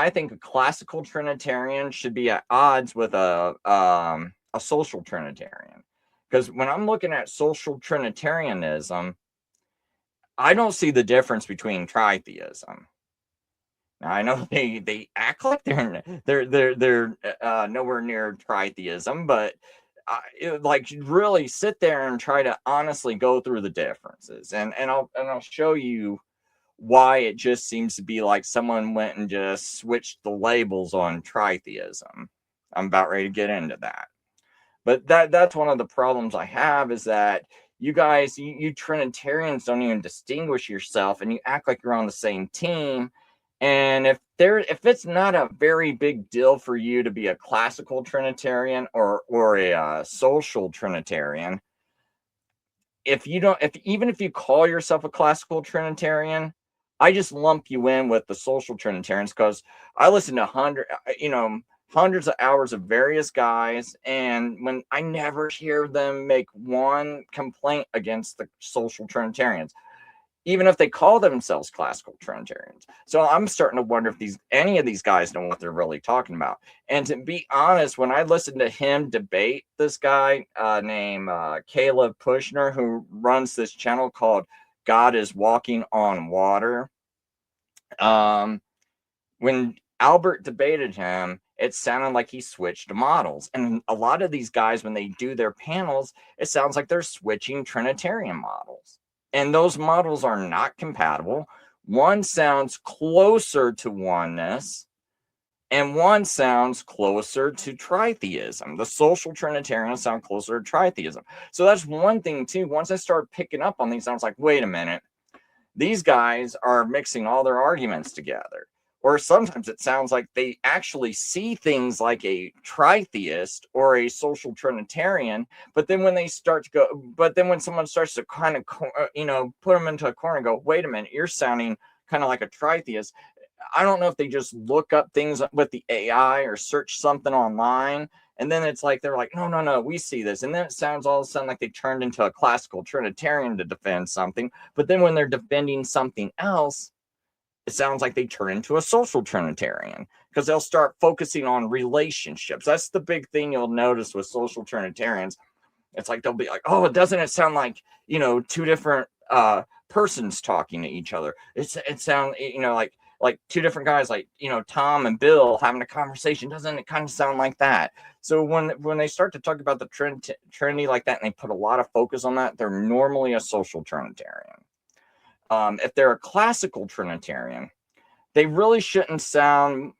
I think a classical Trinitarian should be at odds with a social Trinitarian. Because when I'm looking at social Trinitarianism, I don't see the difference between tritheism. Now, I know they act like they're nowhere near tritheism, but like really sit there and try to honestly go through the differences, and I'll show you why it just seems to be like someone went and just switched the labels on tritheism. I'm about ready to get into that. But that's one of the problems I have, is that you guys, you Trinitarians don't even distinguish yourself, and you act like you're on the same team. And if it's not a very big deal for you to be a classical Trinitarian or a social Trinitarian, if you don't, if even if you call yourself a classical Trinitarian, I just lump you in with the social Trinitarians, because I listen to hundreds of hours of various guys, and when I never hear them make one complaint against the social Trinitarians, even if they call themselves classical Trinitarians. So I'm starting to wonder if any of these guys know what they're really talking about. And to be honest, when I listened to him debate this guy named Caleb Kushner, who runs this channel called God is Walking on Water, when Albert debated him, it sounded like he switched models. And a lot of these guys, when they do their panels, it sounds like they're switching Trinitarian models. And those models are not compatible. One sounds closer to oneness, and one sounds closer to tritheism. The social Trinitarians sound closer to tritheism. So that's one thing, too. Once I start picking up on these, I was like, wait a minute. These guys are mixing all their arguments together. Or sometimes it sounds like they actually see things like a tritheist or a social Trinitarian, but then when someone starts to kind of, put them into a corner and go, wait a minute, you're sounding kind of like a tritheist. I don't know if they just look up things with the AI or search something online, and then it's like they're like, no, we see this. And then it sounds all of a sudden like they turned into a classical Trinitarian to defend something. But then when they're defending something else, it sounds like they turn into a social Trinitarian, because they'll start focusing on relationships. That's the big thing you'll notice with social Trinitarians. It's like they'll be like, oh, doesn't it sound like, two different persons talking to each other? It sounds, like two different guys, like, Tom and Bill having a conversation. Doesn't it kind of sound like that? So when they start to talk about the Trinity like that, and they put a lot of focus on that, they're normally a social Trinitarian. If they're a classical Trinitarian, they really shouldn't sound